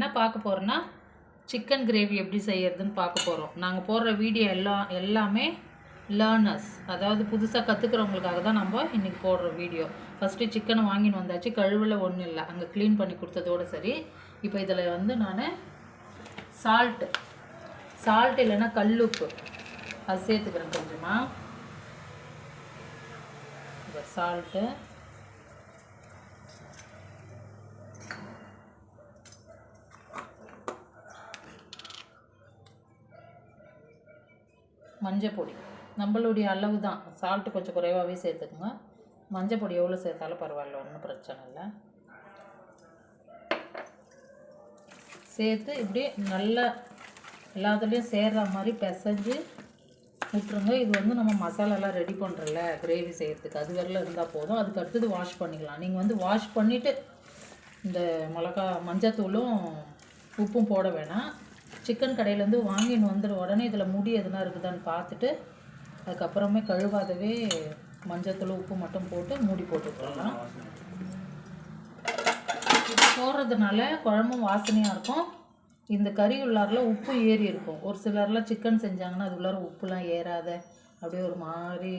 என்ன பார்க்க போகிறோன்னா சிக்கன் கிரேவி எப்படி செய்யறதுன்னு பார்க்க போகிறோம். நாங்கள் போடுற வீடியோ எல்லாமே லேர்னர்ஸ், அதாவது புதுசாக கற்றுக்கிறவங்களுக்காக தான் நம்ம இன்றைக்கி போடுற வீடியோ. ஃபஸ்ட்டு சிக்கனை வாங்கின்னு வந்தாச்சு, கழுவில் ஒன்றும் இல்லை, அங்கே க்ளீன் பண்ணி கொடுத்ததோடு சரி. இப்போ இதில் வந்து நான் சால்ட் இல்லைன்னா கல்லுப்பு அது சேர்த்துக்கிறேன் கொஞ்சமாக. இப்போ சால்ட்டு, மஞ்சள் பொடி நம்மளுடைய அளவு தான், சால்ட்டு கொஞ்சம் குறைவாகவே சேர்த்துக்குங்க. மஞ்சள் பொடி எவ்வளோ சேர்த்தாலும் பரவாயில்ல, ஒன்றும் பிரச்சனை இல்லை. சேர்த்து இப்படி நல்லா எல்லாத்துலேயும் சேர்கிற மாதிரி பிசைஞ்சு விட்டுருங்க. இது வந்து நம்ம மசாலாலாம் ரெடி பண்ணுறல கிரேவி செய்கிறதுக்கு, அது வரல இருந்தால் போதும். அதுக்கு அடுத்தது வாஷ் பண்ணிக்கலாம். நீங்கள் வந்து வாஷ் பண்ணிவிட்டு இந்த மஞ்சத்தூளும் உப்பும் போட வேணாம். சிக்கன் கடையிலேருந்து வாங்கின்னு வந்துட உடனே இதில் முடி எதுனா இருக்குதான்னு பார்த்துட்டு அதுக்கப்புறமே கழுவாதவே மஞ்சத்தூள் உப்பு மட்டும் போட்டு மூடி போட்டுக்கலாம். இது போடுறதுனால குழம்பும் வாசனையாக இருக்கும். இந்த கறி உள்ளாரில் உப்பு ஏறி இருக்கும். ஒரு சிலர்லாம் சிக்கன் செஞ்சாங்கன்னா அது உள்ளார உப்புலாம் ஏறாத அப்படியே ஒரு மாதிரி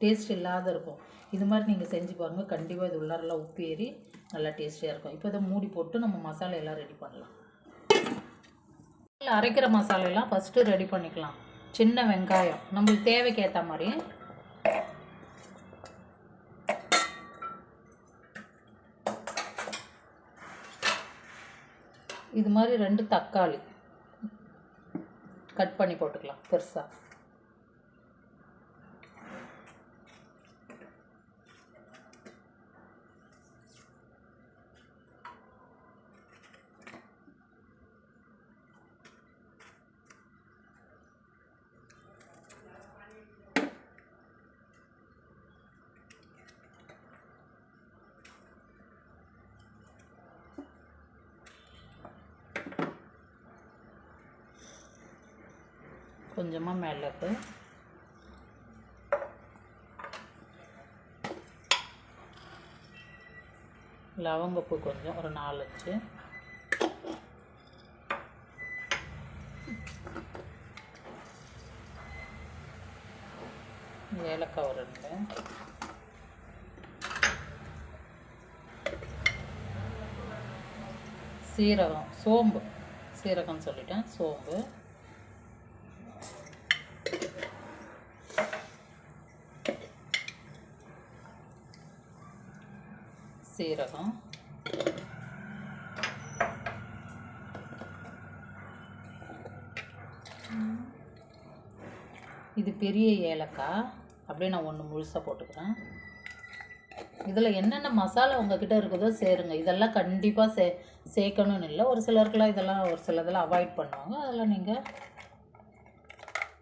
டேஸ்ட் இல்லாத இருக்கும். இது மாதிரி நீங்கள் செஞ்சு பாருங்கள், கண்டிப்பாக இது உள்ளாரெலாம் உப்பு ஏறி நல்லா டேஸ்டியாக இருக்கும். இப்போ இதை மூடி போட்டு நம்ம மசாலா எல்லாம் ரெடி பண்ணலாம். அரைக்கிற மசாலெல்லாம் ஃபஸ்ட்டு ரெடி பண்ணிக்கலாம். சின்ன வெங்காயம் நம்மளுக்கு தேவைக்கு ஏற்ற மாதிரி, இது மாதிரி 2 தக்காளி கட் பண்ணி போட்டுக்கலாம் பெருசாக. கொஞ்சமாக மிளகு, லவங்கப்பூ கொஞ்சம் ஒரு 4, ஏலக்காய் ஒரு 2, சீரகம், சோம்பு, சீரகம் சொல்லிட்டேன், சோம்பு, சீரகம், இது பெரிய ஏலக்காய், அப்படியே நான் 1 முழுசாக போட்டுக்கிறேன். இதில் என்னென்ன மசாலா உங்ககிட்ட இருக்குதோ சேருங்க. இதெல்லாம் கண்டிப்பாக சேர்க்கணும்னு இல்லை. ஒரு சிலருக்குலாம் இதெல்லாம் ஒரு சிலதெல்லாம் அவாய்ட் பண்ணுவாங்க, அதெல்லாம் நீங்கள்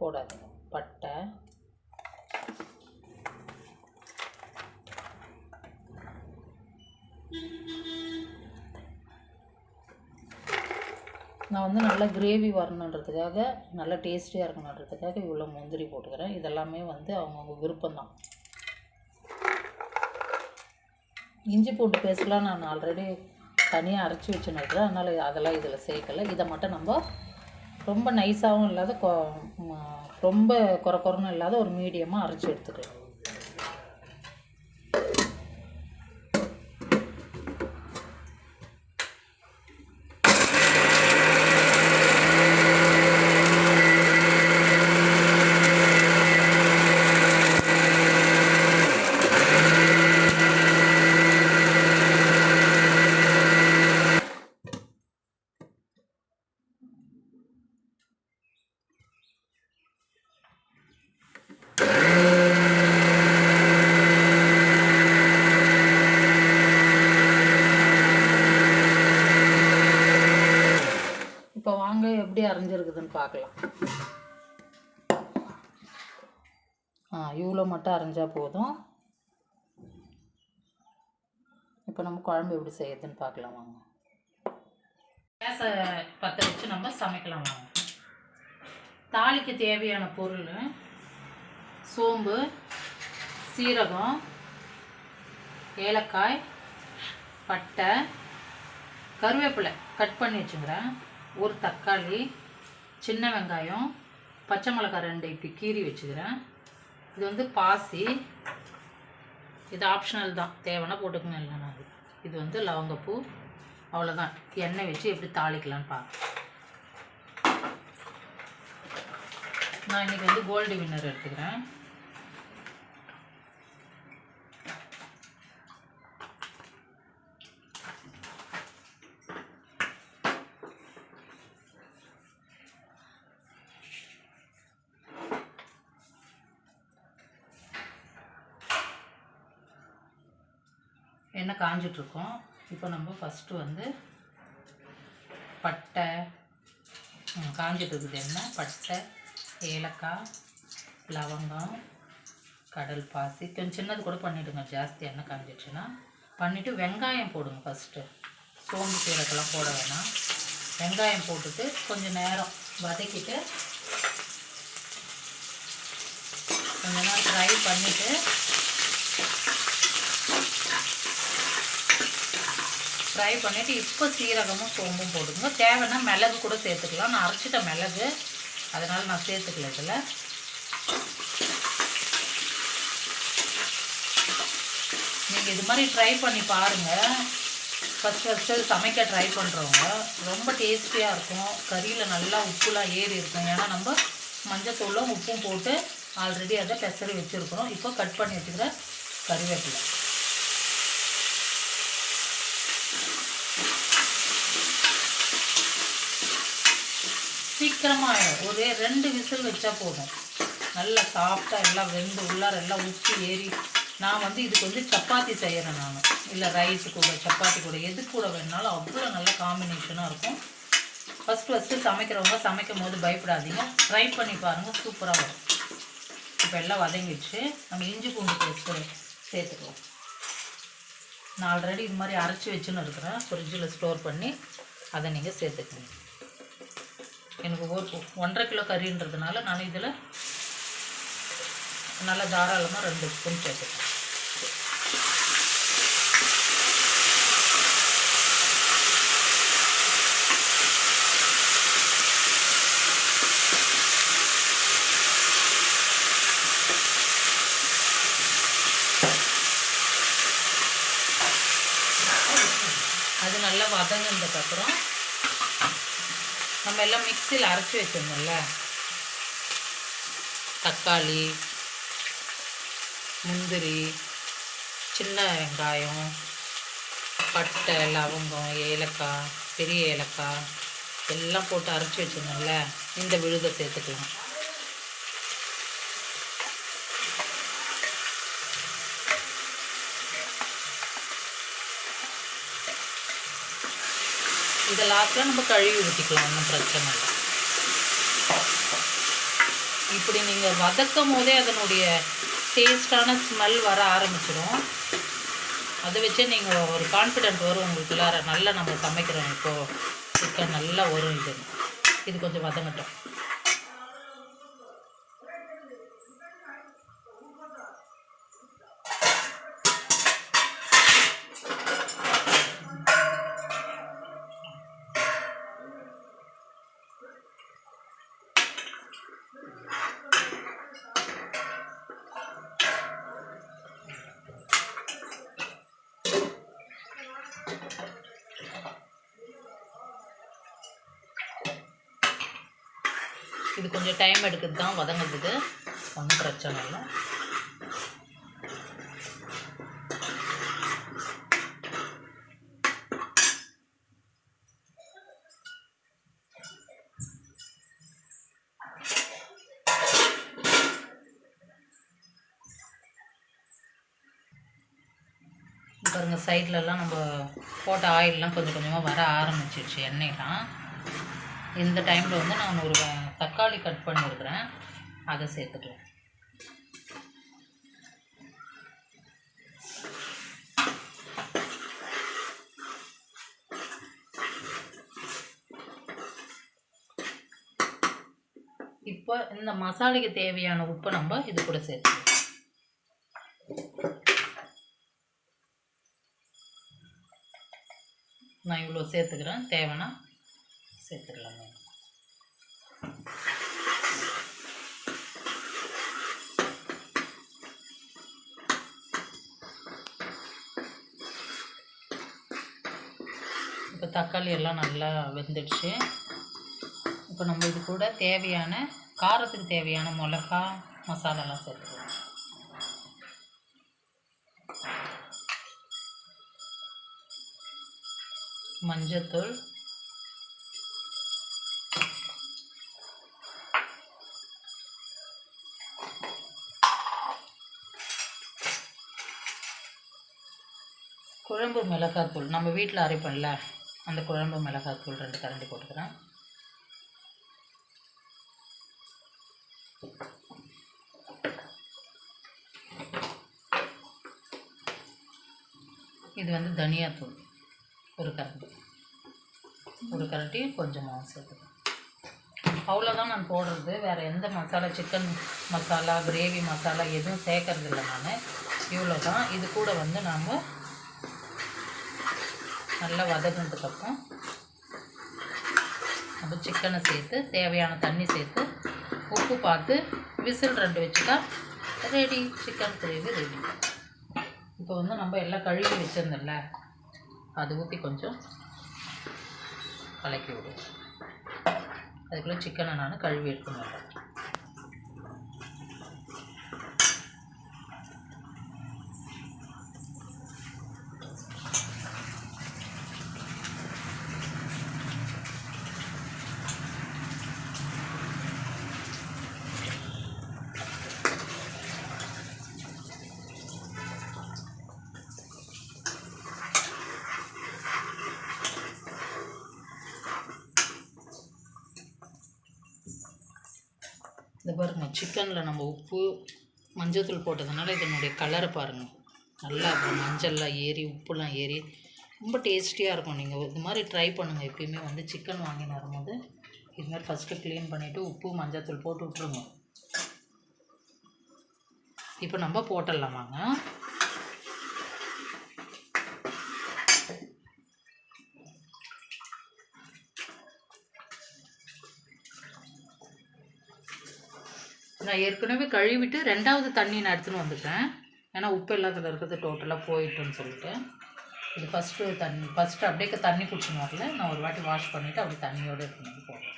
போடாதீங்க. பட்டை, நான் வந்து நல்லா கிரேவி வரணுன்றதுக்காக, நல்லா டேஸ்டியாக இருக்கணுன்றதுக்காக இவ்வளோ முந்திரி போட்டுக்கிறேன். இதெல்லாமே வந்து அவங்கவுங்க விருப்பம்தான். இஞ்சி பூண்டு பேஸ்ட்லாம் நான் ஆல்ரெடி தனியாக அரைச்சி வச்சுன்னுக்கிறேன், அதனால் அதெல்லாம் இதில் சேர்க்கலை. இதை மட்டும் நம்ம ரொம்ப நைஸாகவும் இல்லாத ரொம்ப குறைன்னு இல்லாத ஒரு மீடியமாக அரைச்சி எடுத்துக்கலாம். இப்போ வாங்க எப்படி அரைஞ்சிருக்குதுன்னு பார்க்கலாம். இவ்வளோ மட்டும் அரைஞ்சால் போதும். இப்போ நம்ம குழம்பு எப்படி செய்யறதுன்னு பார்க்கலாம் வாங்க. கேஸை பற்ற வச்சு நம்ம சமைக்கலாம் வாங்க. தாளிக்கு தேவையான பொருள் சோம்பு, சீரகம், ஏலக்காய், பட்டை, கருவேப்பிலை கட் பண்ணி வச்சுக்கிறேன், ஒரு தக்காளி, சின்ன வெங்காயம், பச்சை மிளகாய் 2 இப்படி கீறி வச்சுக்கிறேன். இது வந்து பாசி, இது ஆப்ஷனல் தான், தேவைன்னா போட்டுக்கணும் இல்லைன்னா. இது வந்து லவங்கப்பூ. அவ்வளோதான். எண்ணெய் வச்சு எப்படி தாளிக்கலான்னு பார்க்க. நான் இன்றைக்கி வந்து கோல்டு வின்னர் எடுத்துக்கிறேன். எண்ணெய் காஞ்சிட்ருக்கோம். இப்போ நம்ம ஃபஸ்ட்டு வந்து பட்டை, காஞ்சிட்டு இருக்குது எண்ணெய், பட்டை, ஏலக்காய், லவங்கம், கடல் பாசி, கொஞ்சம் சின்னது கூட பண்ணிவிடுங்க, ஜாஸ்தி எண்ணெய் காஞ்சிடுச்சுன்னா. பண்ணிவிட்டு வெங்காயம் போடுங்க ஃபஸ்ட்டு. சோம்பு சீரகெல்லாம் போட வேணாம். வெங்காயம் போட்டுட்டு கொஞ்சம் நேரம் வதக்கிட்டு கொஞ்ச நேரம் ஃப்ரை பண்ணிவிட்டு ஃப்ரை பண்ணிவிட்டு இப்போ சீரகமும் சோம்பும் போடுங்க. தேவைன்னா மிளகு கூட சேர்த்துக்கலாம். நான் அரைச்சிட்ட மிளகு, அதனால் நான் சேர்த்துக்கல இதில். நீங்கள் இது மாதிரி ட்ரை பண்ணி பாருங்கள். ஃபஸ்ட்டு சமைக்க ட்ரை பண்ணுறவங்க ரொம்ப டேஸ்டியாக இருக்கும். கறியில் நல்லா உப்புலாம் ஏறி இருக்கும். ஏன்னா நம்ம மஞ்சத்தூளும் உப்பும் போட்டு ஆல்ரெடி அதை பெசரி வச்சுருக்குறோம். இப்போ கட் பண்ணி வச்சுக்கிற கறிவேப்பிலை சீக்கிரமாக ஒரே 2 விசில் வச்சா போதும். நல்லா சாஃப்டாக எல்லாம் வெந்து உள்ளார எல்லாம் உப்பு ஏறி. நான் வந்து இதுக்கு வந்து சப்பாத்தி செய்கிறேன் நான், இல்லை ரைஸு கூட சப்பாத்தி கூட எது கூட வேணுனாலும் அவ்வளோ நல்ல காம்பினேஷனாக இருக்கும். ஃபஸ்ட்டு சமைக்கிறவங்க சமைக்கும் போது பயப்படாதீங்க, ட்ரை பண்ணி பாருங்கள், சூப்பராக வரும். இப்போ எல்லாம் வதங்கிடுச்சு. நம்ம இஞ்சி பூண்டு பேஸ்ட்டு சேர்த்துக்கலாம். நான் ஆல்ரெடி இது மாதிரி அரைச்சி வச்சுன்னு இருக்கிறேன், ஃப்ரிட்ஜில் ஸ்டோர் பண்ணி. அதை நீங்கள் சேர்த்துக்கணும். எனக்கு 1.5 கிலோ கறின்றதுனால நான் இதில் நல்லா தாராளமாக 2 ஸ்பூன் சேர்த்துக்கேன். அது நல்லா வதங்கினதுக்கப்புறம் நம்ம எல்லாம் மிக்சியில் அரைச்சி வச்சிருந்தோம்ல, தக்காளி, முந்திரி, சின்ன வெங்காயம், பட்டை, லவங்கம், ஏலக்காய், பெரிய ஏலக்காய் எல்லாம் போட்டு அரைச்சி வச்சிருந்தோம்ல, இந்த விழுதை சேர்த்துக்கலாம். இதை லாஸ்ட்டில் நம்ம கழுவி ஊற்றிக்கலாம், ஒன்றும் பிரச்சனை இல்லை. இப்படி நீங்கள் வதக்கும் போதே அதனுடைய டேஸ்டான ஸ்மெல் வர ஆரம்பிச்சிடும். அதை வச்சே நீங்கள் ஒரு கான்ஃபிடென்ட் வரும் உங்களுக்குள்ளார, நல்லா நம்ம சமைக்கிறோம் இப்போது, சிக்கன் நல்லா வரும். இது கொஞ்சம் வதங்கட்டும். இது கொஞ்சம் டைம் எடுக்குது தான் வதங்கிறதுக்கு, ஒன்றும் பிரச்சனை இல்லை. பாருங்கள், சைட்லலாம் நம்ம போட்ட ஆயிலெலாம் கொஞ்சம் கொஞ்சமாக வர ஆரம்பிச்சிடுச்சு, எண்ணெயெலாம். இந்த டைமில் வந்து நான் ஒரு தக்காளி கட் பண்ணியிருக்கிறேன், அதை சேர்த்துக்கலாம். இப்போ இந்த மசாலைக்கு தேவையான உப்பு நம்ம இது கூட சேர்த்துக்கலாம். நான் இவ்வளோ சேர்த்துக்கிறேன், தேவைன்னா சேர்த்துக்கலாங்க. இப்போ தக்காளி எல்லாம் நல்லா வெந்துடுச்சு. இப்போ நம்ம இது கூட தேவையான காரத்துக்கு தேவையான மிளகா மசாலாலாம் சேர்த்துக்கலாம். மஞ்சத்தூள், குழம்பு மிளகாத்தூள், நம்ம வீட்டில் அரைப்போம்ல அந்த குழம்பு மிளகாத்தூள் 2 கரண்டி போட்டுக்கிறேன். இது வந்து தனியாத்தூள் 1 கரண்டி, 1 கரண்டி கொஞ்சமாக சேர்த்துக்கிறேன். அவ்வளோதான் நான் போடுறது. வேறு எந்த மசாலா, சிக்கன் மசாலா, கிரேவி மசாலா எதுவும் சேர்க்கறது இல்லை நான். இவ்வளோ தான். இது கூட வந்து நாம் நல்லா வதங்கினதுக்கப்புறம் நம்ம சிக்கனை சேர்த்து தேவையான தண்ணி சேர்த்து உப்பு பார்த்து விசில் 2 வச்சுட்டா ரெடி, சிக்கன் கிரேவி ரெடி. இப்போ வந்து நம்ம எல்லாம் கழுவி வச்சுருந்தோம்ல, அது ஊற்றி கொஞ்சம் கலக்கி விடுவோம். அதுக்குள்ளே சிக்கனை நான் கழுவி எடுத்துன்னு வரேன். இந்த பாருங்கள், சிக்கனில் நம்ம உப்பு மஞ்சத்தூள் போட்டதுனால இதனுடைய கலரை பாருங்கள், நல்லா மஞ்சள்லாம் ஏறி உப்புலாம் ஏறி ரொம்ப டேஸ்டியாக இருக்கும். நீங்கள் இது மாதிரி ட்ரை பண்ணுங்கள். எப்பயுமே வந்து சிக்கன் வாங்கின்னு வரும்போது இது மாதிரி ஃபஸ்ட்டு க்ளீன் பண்ணிவிட்டு உப்பு மஞ்சத்தூள் போட்டு விட்ருங்க. இப்போ நம்ம போட்டுடலாமாங்க. நான் ஏற்கனவே கழுவிட்டு 2வது தண்ணி நான் எடுத்துன்னு வந்துட்டேன். ஏன்னா உப்பு எல்லாத்தில் இருக்கிறது டோட்டலாக போயிட்டுன்னு சொல்லிட்டு. இது ஃபஸ்ட்டு அப்படியே தண்ணி பிடிச்சின்னு வரல. நான் ஒரு வாட்டி வாஷ் பண்ணிவிட்டு அப்படி தண்ணியோடு எடுத்துன்னு வந்து போடுறேன்.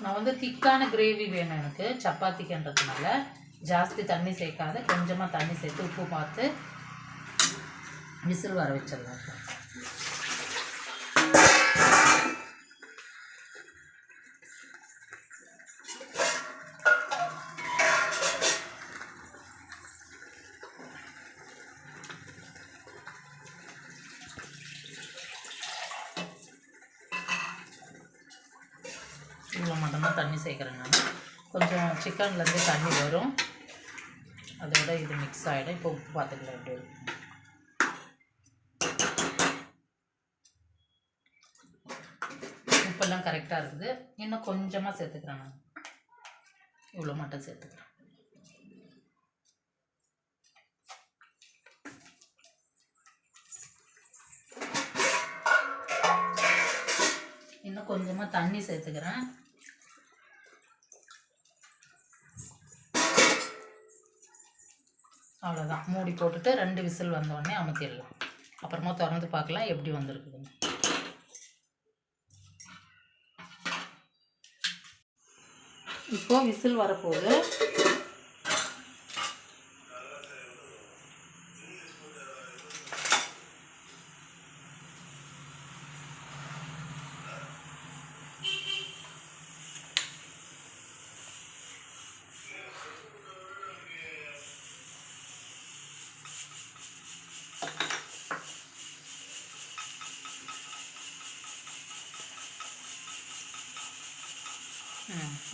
நான் வந்து திக்கான கிரேவி வேணும் எனக்கு சப்பாத்திக்குன்றதுனால. ஜாஸ்தி தண்ணி சேர்க்காத, கொஞ்சமாக தண்ணி சேர்த்து உப்பு பார்த்து விசில் வர வச்சிடலாம். இவ்வளோ மட்டும்தான் தண்ணி சேர்க்குறேன் நான். கொஞ்சம் சிக்கன்லேருந்து தண்ணி வரும், அதோட இது மிக்ஸ் ஆகிடும். இப்போ உப்பு பார்த்துக்கலாம் எப்படி இருக்கும். உப்பெல்லாம் கரெக்டாக இருக்குது. இன்னும் கொஞ்சமாக சேர்த்துக்கிறேன் நான். இவ்வளோ மட்டும் சேர்த்துக்கிறேன். இன்னும் கொஞ்சமாக தண்ணி சேர்த்துக்கிறேன். அவ்வளோதான். மூடி போட்டுட்டு 2 விசில் வந்தோடனே அமுத்திடலாம். அப்புறமா திறந்து பார்க்கலாம் எப்படி வந்திருக்குதுன்னு. இப்போ விசில் வரப்போகுது.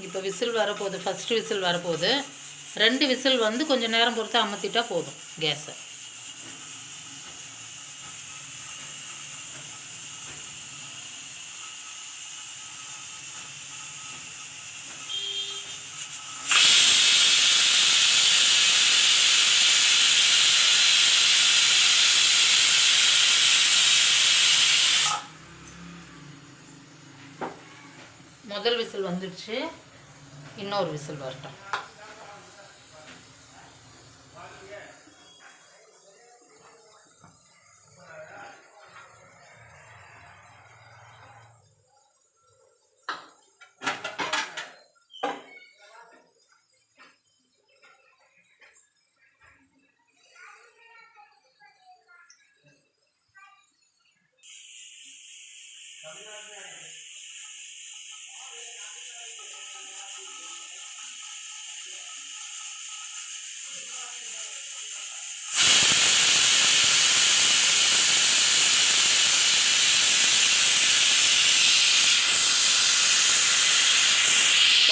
இப்போ விசில் வரப்போகுது. ஃபஸ்ட்டு விசில் வரப்போகுது. 2 விசில் வந்து கொஞ்சம் நேரம் பொறுத்து அமர்த்திட்டா போதும் கேஸை. முதல் விசில் வந்துடுச்சு, இன்னொரு விசில் வரட்டும்.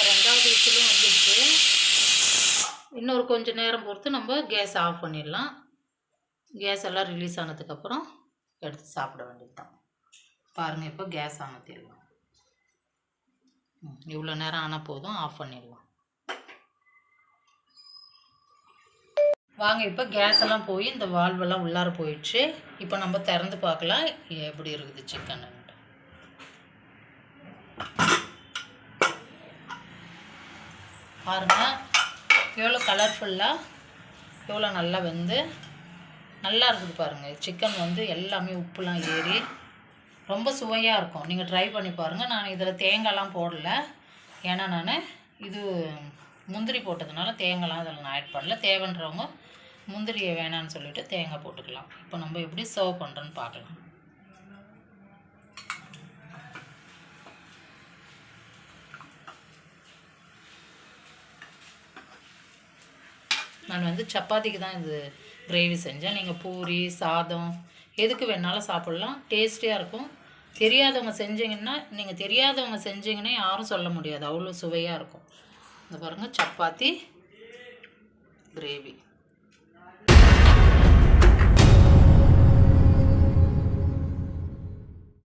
ரெண்டாவது விசிலும் வந்துடுச்சு. இன்னொரு கொஞ்சம் நேரம் பொறுத்து நம்ம கேஸ் ஆஃப் பண்ணிடலாம். கேஸ் எல்லாம் ரிலீஸ் ஆனதுக்கப்புறம் எடுத்து சாப்பிட வேண்டியது தான். பாருங்கள், இப்போ கேஸ் அமர்த்திடலாம். இவ்வளோ நேரம் ஆனால் போதும், ஆஃப் பண்ணிடலாம். வாங்க, இப்போ கேஸ் எல்லாம் போய் இந்த வால்வெல்லாம் உள்ளார போயிடுச்சு. இப்போ நம்ம திறந்து பார்க்கலாம் எப்படி இருக்குது சிக்கன். பாருங்கள் எவ்வளோ கலர்ஃபுல்லாக, எவ்வளோ நல்லா வெந்து நல்லா இருக்குது பாருங்கள். சிக்கன் வந்து எல்லாமே உப்புலாம் ஏறி ரொம்ப சுவையாக இருக்கும். நீங்கள் ட்ரை பண்ணி பாருங்கள். நான் இதில் தேங்காய்லாம் போடலை, ஏன்னா நான் இது முந்திரி போட்டதுனால தேங்காய்லாம் இதில் நான் ஆட் பண்ணல. தேவைன்றவங்க முந்திரியை வேணான்னு சொல்லிவிட்டு தேங்காய் போட்டுக்கலாம். இப்போ நம்ம எப்படி சர்வ் பண்ணுறோன்னு பார்க்கலாம். நான் வந்து சப்பாத்திக்கு தான் இது கிரேவி செஞ்சேன். நீங்கள் பூரி, சாதம் எதுக்கு வேணாலும் சாப்பிட்லாம், டேஸ்டியாக இருக்கும். தெரியாதவங்க செஞ்சீங்கன்னா யாரும் சொல்ல முடியாது, அவ்வளோ சுவையாக இருக்கும். இந்த பாருங்கள், சப்பாத்தி கிரேவி.